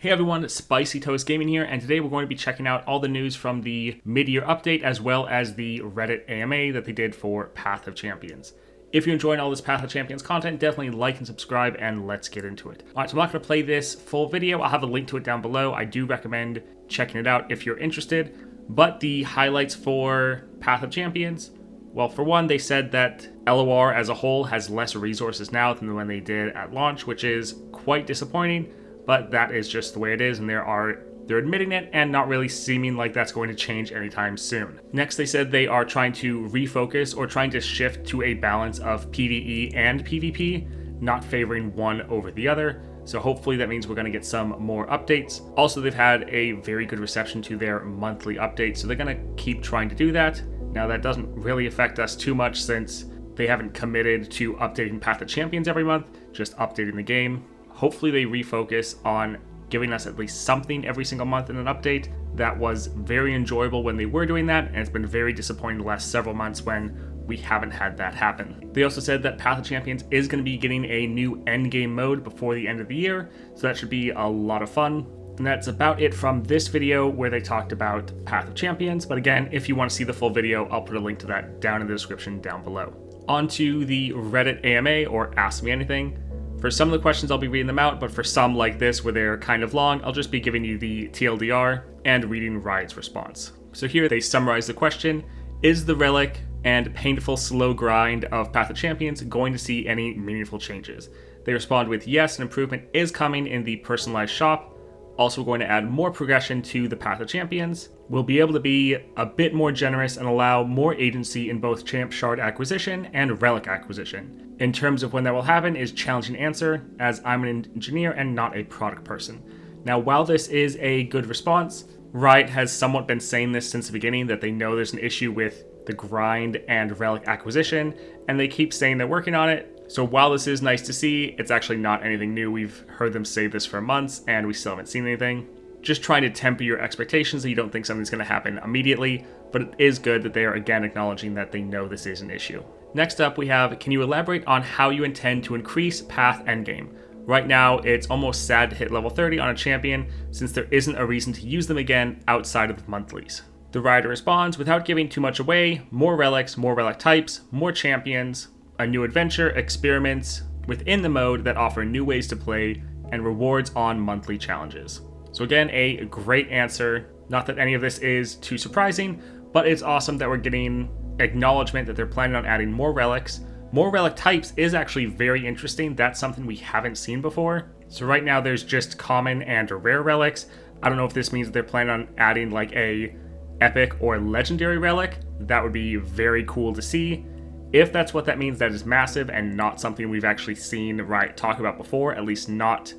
Hey everyone, Spicy Toast Gaming here, and today we're going to be checking out all the news from the mid-year update as well as the Reddit AMA that they did for Path of Champions. If you're enjoying all this Path of Champions content, definitely like and subscribe, and let's get into it. Alright, so I'm not going to play this full video. I'll have a link to it down below. I do recommend checking it out if you're interested. But the highlights for Path of Champions, well, for one, they said that LOR as a whole has less resources now than when they did at launch, which is quite disappointing. But that is just the way it is, and they're admitting it and not really seeming like that's going to change anytime soon. Next, they said they are trying to refocus or trying to shift to a balance of PvE and PvP, not favoring one over the other. So hopefully that means we're going to get some more updates. Also, they've had a very good reception to their monthly updates, so they're going to keep trying to do that. Now, that doesn't really affect us too much since they haven't committed to updating Path of Champions every month, just updating the game. Hopefully they refocus on giving us at least something every single month in an update. That was very enjoyable when they were doing that, and it's been very disappointing the last several months when we haven't had that happen. They also said that Path of Champions is going to be getting a new endgame mode before the end of the year, so that should be a lot of fun. And that's about it from this video where they talked about Path of Champions, but again, if you want to see the full video, I'll put a link to that down in the description down below. On to the Reddit AMA, or Ask Me Anything. For some of the questions, I'll be reading them out, but for some like this, where they're kind of long, I'll just be giving you the TLDR and reading Riot's response. So here they summarize the question: is the relic and painful slow grind of Path of Champions going to see any meaningful changes? They respond with yes, an improvement is coming in the personalized shop. Also going to add more progression to the Path of Champions. We'll be able to be a bit more generous and allow more agency in both Champ Shard acquisition and Relic acquisition. In terms of when that will happen is challenging answer, as I'm an engineer and not a product person. Now, while this is a good response, Riot has somewhat been saying this since the beginning, that they know there's an issue with the grind and Relic acquisition, and they keep saying they're working on it. So while this is nice to see, it's actually not anything new. We've heard them say this for months, and we still haven't seen anything. Just trying to temper your expectations that you don't think something's going to happen immediately, but it is good that they are again acknowledging that they know this is an issue. Next up, we have, can you elaborate on how you intend to increase Path endgame? Right now, it's almost sad to hit level 30 on a champion, since there isn't a reason to use them again outside of the monthlies. The Rider responds, without giving too much away, more relics, more relic types, more champions, a new adventure, experiments within the mode that offer new ways to play, and rewards on monthly challenges. So again, a great answer. Not that any of this is too surprising, but it's awesome that we're getting acknowledgement that they're planning on adding more relics. More relic types is actually very interesting. That's something we haven't seen before. So right now there's just common and rare relics. I don't know if this means that they're planning on adding like a epic or legendary relic. That would be very cool to see. If that's what that means, that is massive and not something we've actually seen Riot talk about before, at least not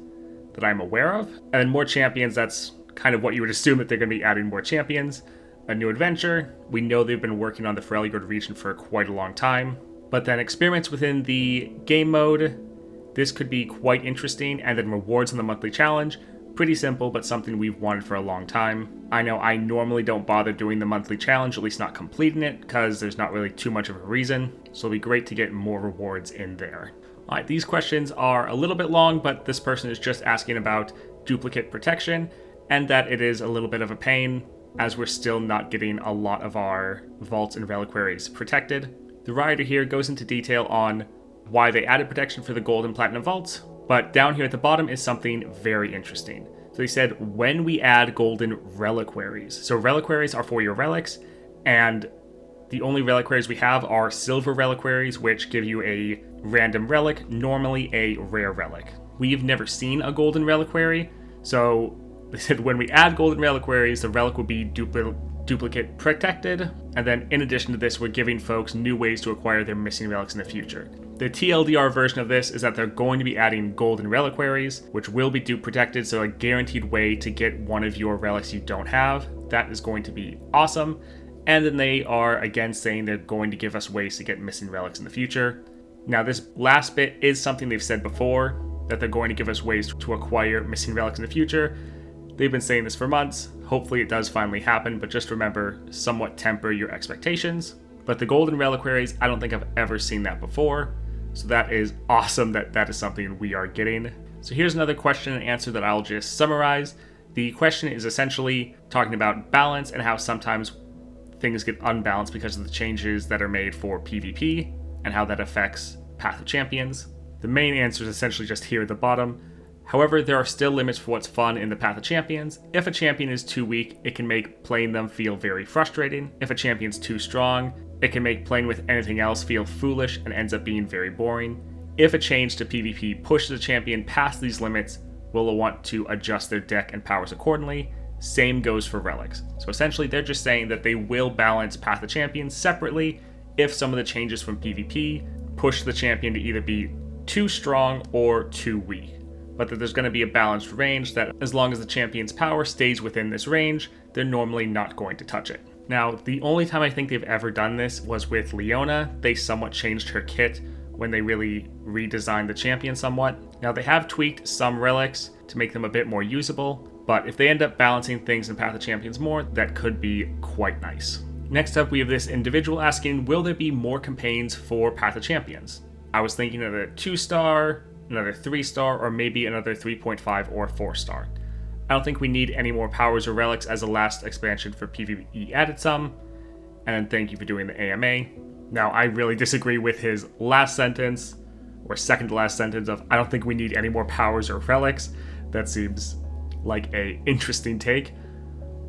that I'm aware of. And then more champions, that's kind of what you would assume, that they're going to be adding more champions. A new adventure. We know they've been working on the Freljord region for quite a long time. But then experiments within the game mode. This could be quite interesting. And then rewards in the monthly challenge. Pretty simple, but something we've wanted for a long time. I know I normally don't bother doing the monthly challenge, at least not completing it, because there's not really too much of a reason. So it'll be great to get more rewards in there. Alright, these questions are a little bit long, but this person is just asking about duplicate protection, and that it is a little bit of a pain, as we're still not getting a lot of our vaults and reliquaries protected. The writer here goes into detail on why they added protection for the gold and platinum vaults, but down here at the bottom is something very interesting. So they said, when we add golden reliquaries. So reliquaries are for your relics, and the only reliquaries we have are silver reliquaries, which give you a random relic, normally a rare relic. We've never seen a golden reliquary, so they said when we add golden reliquaries, the relic will be duplicate protected, and then in addition to this, we're giving folks new ways to acquire their missing relics in the future. The TLDR version of this is that they're going to be adding golden reliquaries, which will be dupe protected, so a guaranteed way to get one of your relics you don't have. That is going to be awesome. And then they are again saying they're going to give us ways to get missing relics in the future. Now this last bit is something they've said before, that they're going to give us ways to acquire missing relics in the future. They've been saying this for months. Hopefully it does finally happen, but just remember, somewhat temper your expectations. But the golden reliquaries, I don't think I've ever seen that before. So that is awesome that that is something we are getting. So here's another question and answer that I'll just summarize. The question is essentially talking about balance and how sometimes things get unbalanced because of the changes that are made for PvP and how that affects Path of Champions. The main answer is essentially just here at the bottom. However, there are still limits for what's fun in the Path of Champions. If a champion is too weak, it can make playing them feel very frustrating. If a champion's too strong, it can make playing with anything else feel foolish and ends up being very boring. If a change to PvP pushes a champion past these limits, we'll want to adjust their deck and powers accordingly. Same goes for relics. So essentially, they're just saying that they will balance Path of Champions separately if some of the changes from PvP push the champion to either be too strong or too weak. But that there's going to be a balanced range that as long as the champion's power stays within this range, they're normally not going to touch it. Now, the only time I think they've ever done this was with Leona. They somewhat changed her kit when they really redesigned the champion somewhat. Now, they have tweaked some relics to make them a bit more usable, but if they end up balancing things in Path of Champions more, that could be quite nice. Next up, we have this individual asking, will there be more campaigns for Path of Champions? I was thinking of a 2-star, another 3-star, or maybe another 3.5 or 4-star. I don't think we need any more powers or relics, as the last expansion for PvE added some. And then thank you for doing the AMA. Now, I really disagree with his last sentence, or second to last sentence of, I don't think we need any more powers or relics. That seems like a interesting take.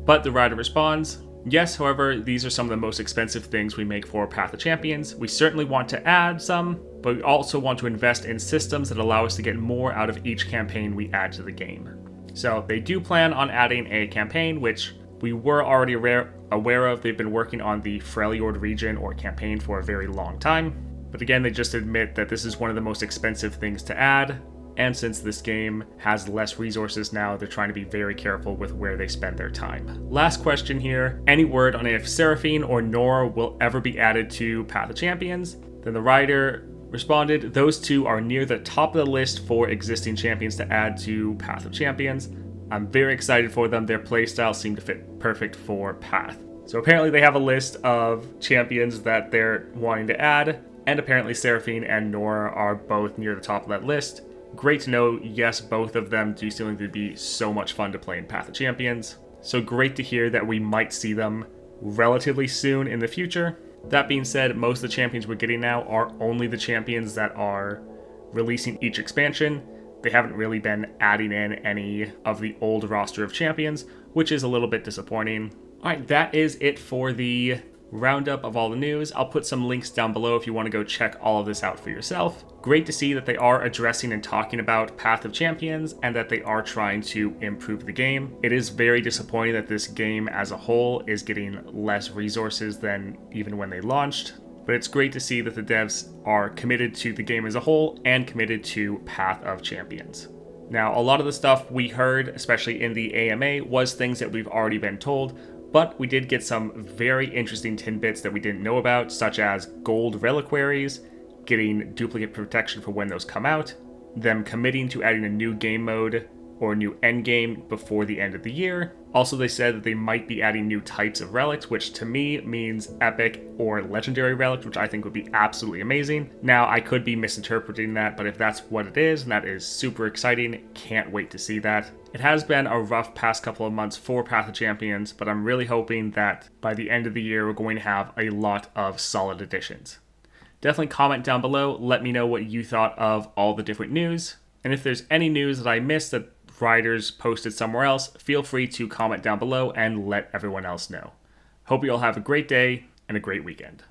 But the writer responds, yes, however, these are some of the most expensive things we make for Path of Champions. We certainly want to add some, but we also want to invest in systems that allow us to get more out of each campaign we add to the game. So they do plan on adding a campaign, which we were already aware of. They've been working on the Freljord region or campaign for a very long time. But again, they just admit that this is one of the most expensive things to add. And since this game has less resources now, they're trying to be very careful with where they spend their time. Last question here. Any word on if Seraphine or Nora will ever be added to Path of Champions? Then the writer responded, those two are near the top of the list for existing champions to add to Path of Champions. I'm very excited for them. Their playstyle seem to fit perfect for Path. So apparently they have a list of champions that they're wanting to add, and apparently Seraphine and Nora are both near the top of that list. Great to know, yes, both of them do seem to be so much fun to play in Path of Champions. So great to hear that we might see them relatively soon in the future. That being said, most of the champions we're getting now are only the champions that are releasing each expansion. They haven't really been adding in any of the old roster of champions, which is a little bit disappointing. Alright, that is it for the roundup of all the news. I'll put some links down below if you want to go check all of this out for yourself. Great to see that they are addressing and talking about Path of Champions and that they are trying to improve the game. It is very disappointing that this game as a whole is getting less resources than even when they launched, but it's great to see that the devs are committed to the game as a whole and committed to Path of Champions. Now, a lot of the stuff we heard, especially in the AMA, was things that we've already been told, but we did get some very interesting tidbits that we didn't know about, such as gold reliquaries, getting duplicate protection for when those come out, them committing to adding a new game mode or a new end game before the end of the year. Also, they said that they might be adding new types of relics, which to me means epic or legendary relics, which I think would be absolutely amazing. Now, I could be misinterpreting that, but if that's what it is, and that is super exciting, can't wait to see that. It has been a rough past couple of months for Path of Champions, but I'm really hoping that by the end of the year, we're going to have a lot of solid additions. Definitely comment down below, let me know what you thought of all the different news, and if there's any news that I missed that writers posted somewhere else, feel free to comment down below and let everyone else know. Hope you all have a great day and a great weekend.